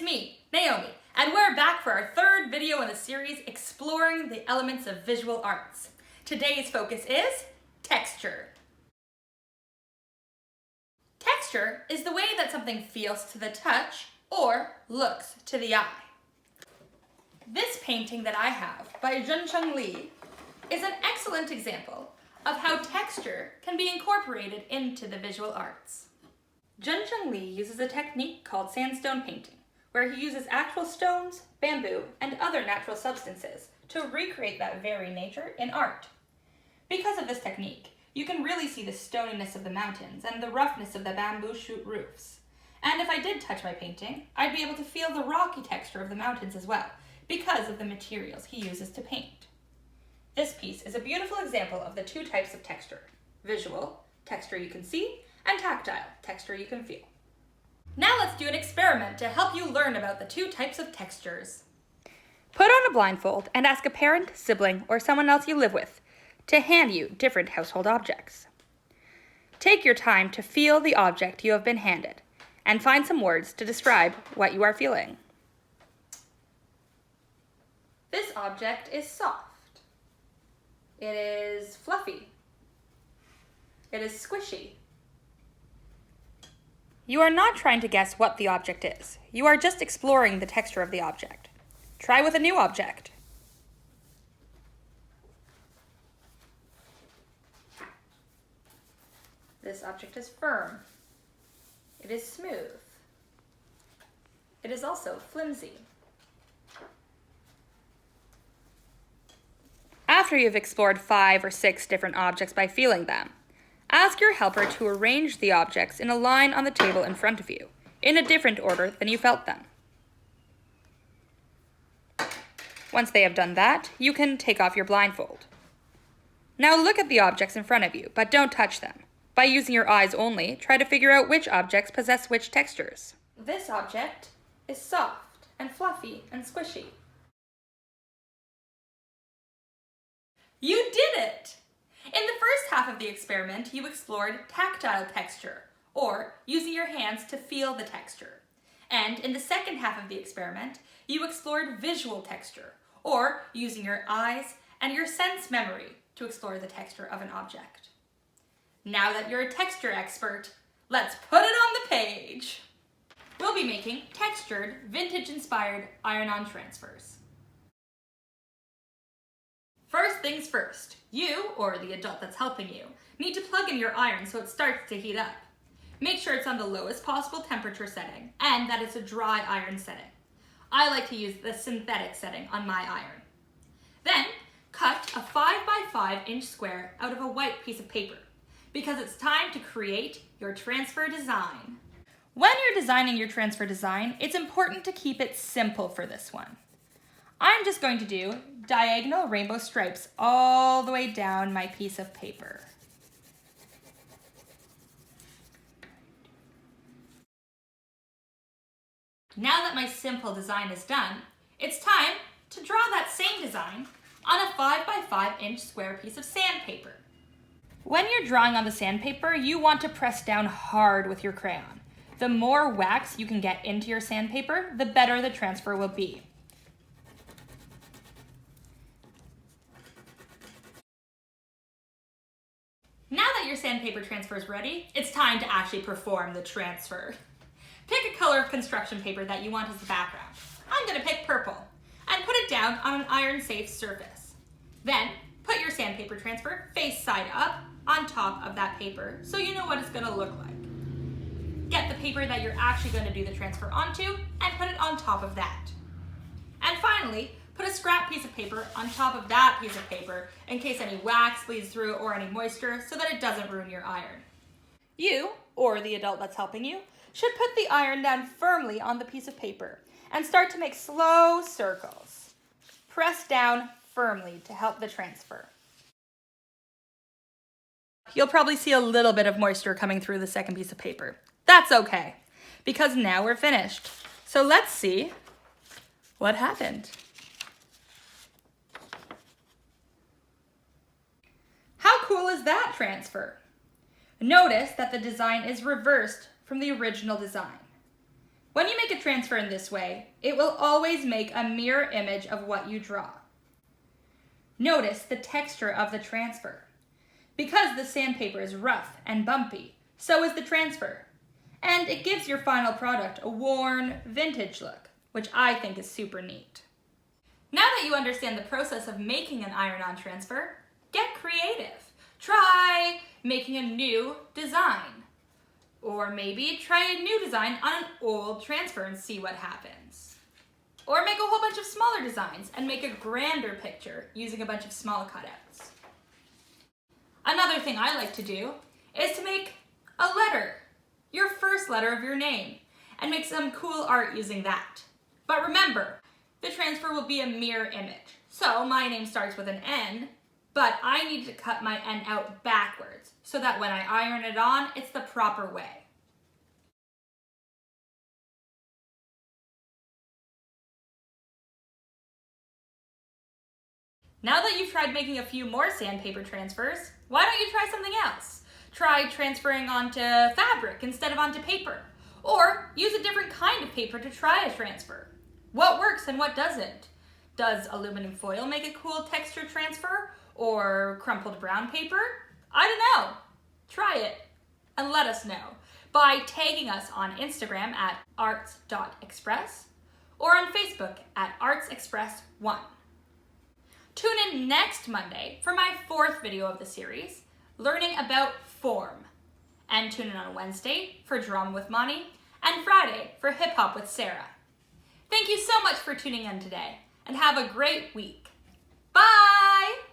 me, Naomi, and we're back for our third video in the series exploring the elements of visual arts. Today's focus is texture. Texture is the way that something feels to the touch or looks to the eye. This painting that I have by Zhencheng Li is an excellent example of how texture can be incorporated into the visual arts. Zhencheng Li uses a technique called sandstone painting, where he uses actual stones, bamboo, and other natural substances to recreate that very nature in art. Because of this technique, you can really see the stoniness of the mountains and the roughness of the bamboo shoot roofs. And if I did touch my painting, I'd be able to feel the rocky texture of the mountains as well, because of the materials he uses to paint. This piece is a beautiful example of the two types of texture: visual, texture you can see, and tactile, texture you can feel. Now let's do an experiment to help you learn about the two types of textures. Put on a blindfold and ask a parent, sibling, or someone else you live with to hand you different household objects. Take your time to feel the object you have been handed and find some words to describe what you are feeling. This object is soft. It is fluffy. It is squishy. You are not trying to guess what the object is. You are just exploring the texture of the object. Try with a new object. This object is firm. It is smooth. It is also flimsy. After you've explored 5 or 6 different objects by feeling them, ask your helper to arrange the objects in a line on the table in front of you, in a different order than you felt them. Once they have done that, you can take off your blindfold. Now look at the objects in front of you, but don't touch them. By using your eyes only, try to figure out which objects possess which textures. This object is soft and fluffy and squishy. You did it! In the first half of the experiment, you explored tactile texture, or using your hands to feel the texture. And in the second half of the experiment, you explored visual texture, or using your eyes and your sense memory to explore the texture of an object. Now that you're a texture expert, let's put it on the page! We'll be making textured, vintage-inspired iron-on transfers. First things first, you, or the adult that's helping you, need to plug in your iron so it starts to heat up. Make sure it's on the lowest possible temperature setting and that it's a dry iron setting. I like to use the synthetic setting on my iron. Then, cut a 5x5 inch square out of a white piece of paper, because it's time to create your transfer design. When you're designing your transfer design, it's important to keep it simple for this one. I'm just going to do diagonal rainbow stripes all the way down my piece of paper. Now that my simple design is done, it's time to draw that same design on a 5x5 inch square piece of sandpaper. When you're drawing on the sandpaper, you want to press down hard with your crayon. The more wax you can get into your sandpaper, the better the transfer will be. Now that your sandpaper transfer is ready, it's time to actually perform the transfer. Pick a color of construction paper that you want as the background. I'm going to pick purple, and put it down on an iron-safe surface. Then, put your sandpaper transfer face side up on top of that paper so you know what it's going to look like. Get the paper that you're actually going to do the transfer onto and put it on top of that. And finally, put a scrap piece of paper on top of that piece of paper in case any wax bleeds through or any moisture so that it doesn't ruin your iron. You, or the adult that's helping you, should put the iron down firmly on the piece of paper and start to make slow circles. Press down firmly to help the transfer. You'll probably see a little bit of moisture coming through the second piece of paper. That's okay, because now we're finished. So let's see what happened. How cool is that transfer? Notice that the design is reversed from the original design. When you make a transfer in this way, it will always make a mirror image of what you draw. Notice the texture of the transfer. Because the sandpaper is rough and bumpy, so is the transfer. And it gives your final product a worn, vintage look, which I think is super neat. Now that you understand the process of making an iron-on transfer, get creative. Try making a new design. Or maybe try a new design on an old transfer and see what happens. Or make a whole bunch of smaller designs and make a grander picture using a bunch of small cutouts. Another thing I like to do is to make a letter, your first letter of your name, and make some cool art using that. But remember, the transfer will be a mirror image. So my name starts with an N, but I need to cut my N out backwards so that when I iron it on, it's the proper way. Now that you've tried making a few more sandpaper transfers, why don't you try something else? Try transferring onto fabric instead of onto paper. Or use a different kind of paper to try a transfer. What works and what doesn't? Does aluminum foil make a cool texture transfer? Or crumpled brown paper? I don't know. Try it and let us know by tagging us on Instagram at arts.express or on Facebook at artsexpress1. Tune in next Monday for my 4th video of the series, Learning About Form. And tune in on Wednesday for Drama with Moni and Friday for Hip Hop with Sarah. Thank you so much for tuning in today and have a great week. Bye!